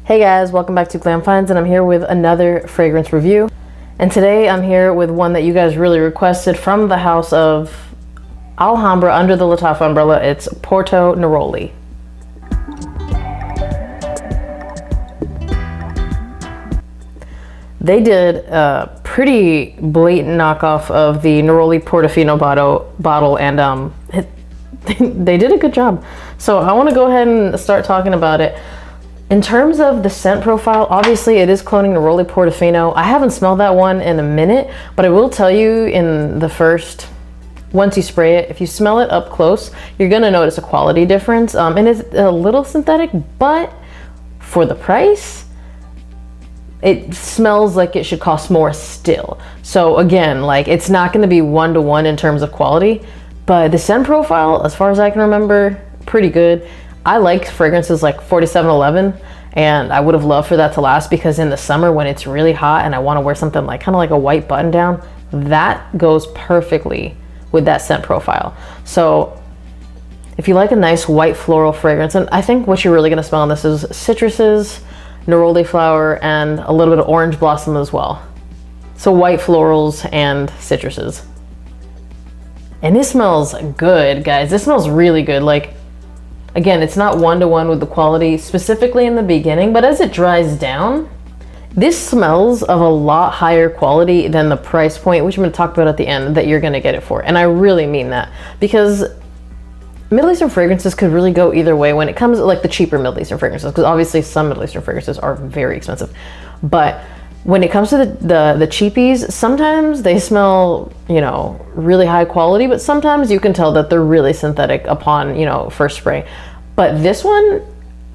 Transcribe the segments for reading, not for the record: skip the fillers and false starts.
Hey guys, welcome back to Glam Finds, and I'm here with another fragrance review. And today I'm here with one that you guys really requested from the house of Alhambra under the Lattafa umbrella. It's Porto Neroli. They did a pretty blatant knockoff of the Neroli Portofino bottle, and they did a good job. So I want to go ahead and start talking about it. In terms of the scent profile, obviously it is cloning Neroli Portofino. I haven't smelled that one in a minute, but I will tell you once you spray it, if you smell it up close, you're gonna notice a quality difference. And it's a little synthetic, but for the price, it smells like it should cost more still. So again, like, it's not gonna be one-to-one in terms of quality, but the scent profile, as far as I can remember, pretty good. I like fragrances like 4711, and I would have loved for that to last, because in the summer when it's really hot and I want to wear something like kind of like a white button down, that goes perfectly with that scent profile. So if you like a nice white floral fragrance, and I think what you're really going to smell on this is citruses, neroli flower, and a little bit of orange blossom as well. So white florals and citruses. And this smells good, guys. This smells really good. Like, again, it's not one-to-one with the quality specifically in the beginning, but as it dries down, this smells of a lot higher quality than the price point, which I'm going to talk about at the end, that you're going to get it for. And I really mean that, because Middle Eastern fragrances could really go either way when it comes to like the cheaper Middle Eastern fragrances, because obviously some Middle Eastern fragrances are very expensive. But when it comes to the cheapies, sometimes they smell, you know, really high quality, but sometimes you can tell that they're really synthetic upon, you know, first spray. But this one,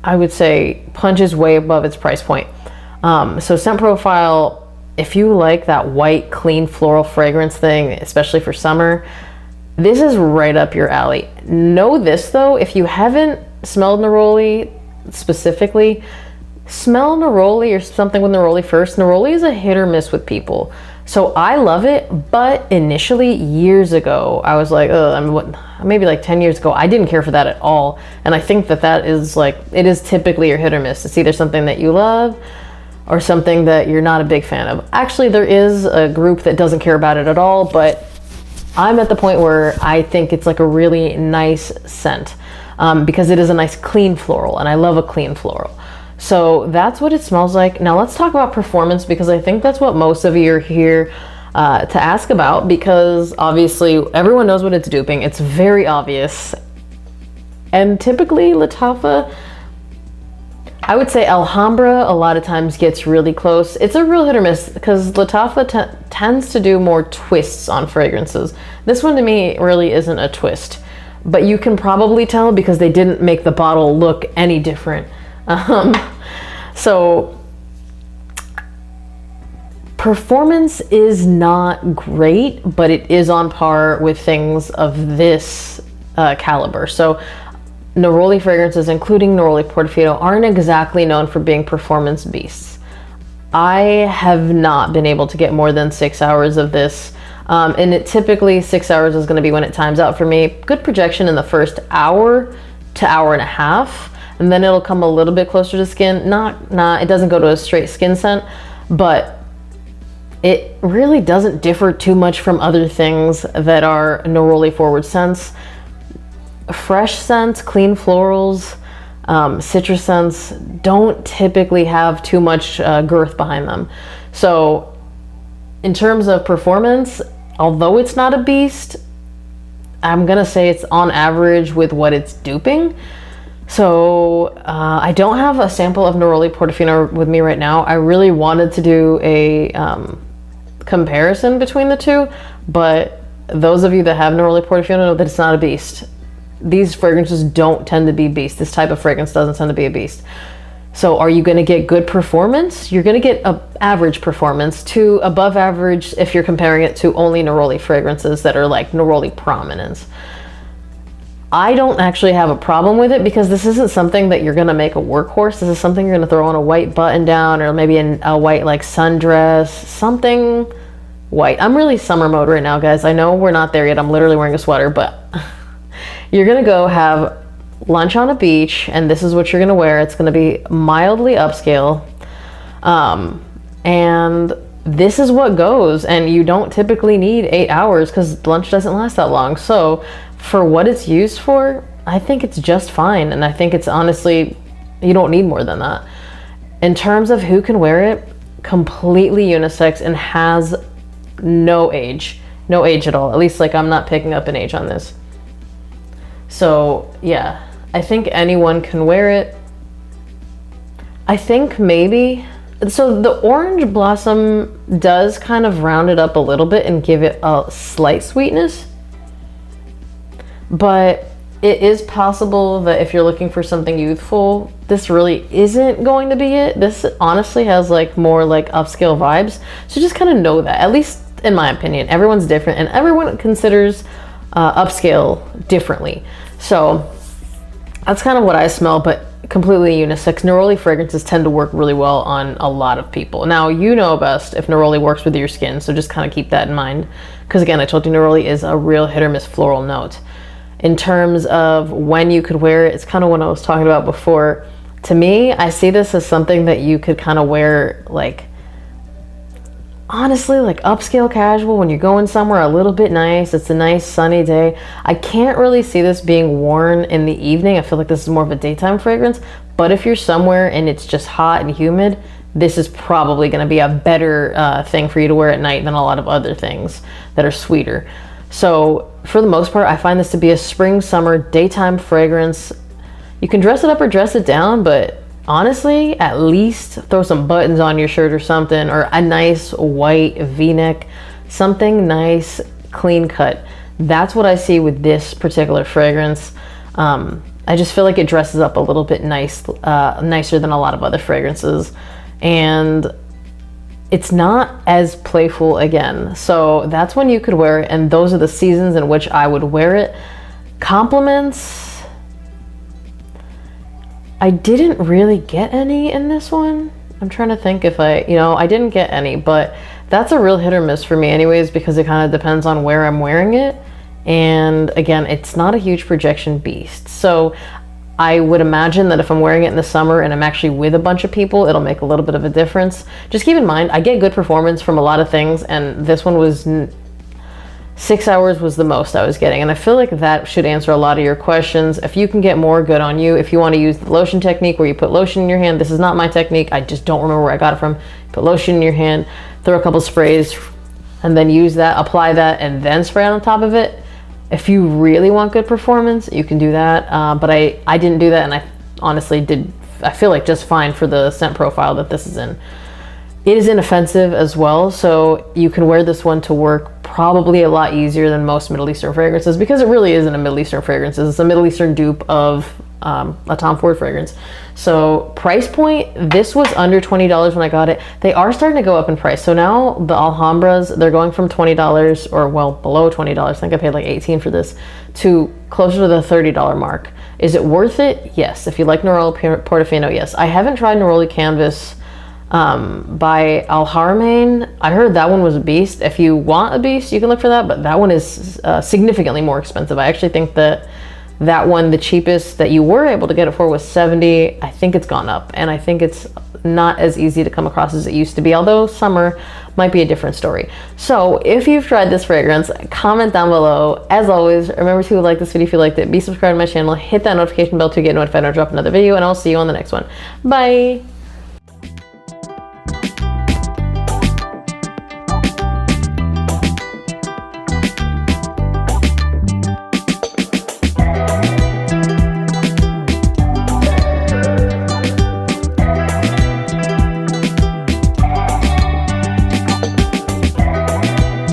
I would say, punches way above its price point. So scent profile, if you like that white, clean floral fragrance thing, especially for summer, this is right up your alley. Know this though, if you haven't smelled Neroli specifically, smell Neroli or something with Neroli first. Neroli is a hit or miss with people. So I love it, but initially, years ago, I was like, maybe like 10 years ago, I didn't care for that at all. And I think that is like, it is typically your hit or miss. It's either something that you love or something that you're not a big fan of. Actually, there is a group that doesn't care about it at all, but I'm at the point where I think it's like a really nice scent, because it is a nice clean floral, and I love a clean floral. So that's what it smells like. Now let's talk about performance, because I think that's what most of you are here to ask about, because obviously everyone knows what it's duping. It's very obvious. And typically Lattafa, I would say Alhambra a lot of times gets really close. It's a real hit or miss, because Lattafa tends to do more twists on fragrances. This one to me really isn't a twist, but you can probably tell because they didn't make the bottle look any different. So performance is not great, but it is on par with things of this caliber. So Neroli fragrances, including Neroli Portofino, aren't exactly known for being performance beasts. I have not been able to get more than 6 hours of this. And it typically 6 hours is going to be when it times out for me. Good projection in the first hour to hour and a half. And then it'll come a little bit closer to skin. It doesn't go to a straight skin scent, but it really doesn't differ too much from other things that are Neroli forward scents. Fresh scents, clean florals, citrus scents don't typically have too much girth behind them. So in terms of performance, although it's not a beast, I'm gonna say it's on average with what it's duping. So I don't have a sample of Neroli Portofino with me right now. I really wanted to do a comparison between the two, but those of you that have Neroli Portofino know that it's not a beast. These fragrances don't tend to be beasts. This type of fragrance doesn't tend to be a beast. So are you going to get good performance? You're going to get an average performance to above average if you're comparing it to only Neroli fragrances that are like Neroli prominence. I don't actually have a problem with it, because this isn't something that you're gonna make a workhorse. This is something you're gonna throw on a white button down, or maybe a white like sundress, something white. I'm really summer mode right now, guys. I know we're not there yet. I'm literally wearing a sweater, but you're gonna go have lunch on a beach and this is what you're gonna wear. It's gonna be mildly upscale. And this is what goes, and you don't typically need 8 hours because lunch doesn't last that long. So for what it's used for, I think it's just fine. And I think it's honestly, you don't need more than that. In terms of who can wear it, completely unisex and has no age at all. At least like I'm not picking up an age on this. So yeah, I think anyone can wear it. I think maybe, so the orange blossom does kind of round it up a little bit and give it a slight sweetness. But it is possible that if you're looking for something youthful, this really isn't going to be it. This honestly has like more like upscale vibes. So just kind of know that, at least in my opinion. Everyone's different and everyone considers upscale differently. So that's kind of what I smell, but completely unisex. Neroli fragrances tend to work really well on a lot of people. Now, you know best if Neroli works with your skin, so just kind of keep that in mind. Because again, I told you Neroli is a real hit or miss floral note. In terms of when you could wear it, it's kind of what I was talking about before. To me, I see this as something that you could kind of wear like, honestly, like upscale casual when you're going somewhere a little bit nice. It's a nice sunny day. I can't really see this being worn in the evening. I feel like this is more of a daytime fragrance. But if you're somewhere and it's just hot and humid, this is probably going to be a better thing for you to wear at night than a lot of other things that are sweeter. So for the most part, I find this to be a spring, summer, daytime fragrance. You can dress it up or dress it down, but honestly, at least throw some buttons on your shirt or something, or a nice white v-neck, something nice, clean cut. That's what I see with this particular fragrance. I just feel like it dresses up a little bit nicer than a lot of other fragrances. And it's not as playful again. So that's when you could wear it, and those are the seasons in which I would wear it. Compliments, I didn't really get any in this one. I'm trying to think if I didn't get any, but that's a real hit or miss for me anyways, because it kind of depends on where I'm wearing it. And again, it's not a huge projection beast. So I would imagine that if I'm wearing it in the summer and I'm actually with a bunch of people, it'll make a little bit of a difference. Just keep in mind, I get good performance from a lot of things, and this one was 6 hours was the most I was getting. And I feel like that should answer a lot of your questions. If you can get more, good on you. If you want to use the lotion technique where you put lotion in your hand, this is not my technique. I just don't remember where I got it from. Put lotion in your hand, throw a couple sprays, and then use that, apply that, and then spray on top of it. If you really want good performance, you can do that. But I didn't do that, and I honestly I feel like just fine for the scent profile that this is in. It is inoffensive as well, so you can wear this one to work probably a lot easier than most Middle Eastern fragrances, because it really isn't a Middle Eastern fragrance. It's a Middle Eastern dupe of a Tom Ford fragrance. So price point, this was under $20 when I got it. They are starting to go up in price. So now the Alhambras, they're going from $20, or well, below $20. I think I paid like $18 for this, to closer to the $30 mark. Is it worth it? Yes. If you like Neroli Portofino, yes. I haven't tried Neroli Canvas by Alhambra. I heard that one was a beast. If you want a beast, you can look for that, but that one is significantly more expensive. I actually think that one, the cheapest that you were able to get it for, was $70. I think it's gone up, and I think it's not as easy to come across as it used to be, although summer might be a different story. So if you've tried this fragrance, comment down below. As always, remember to like this video if you liked it, be subscribed to my channel, hit that notification bell to get notified when I drop another video, and I'll see you on the next one. Bye!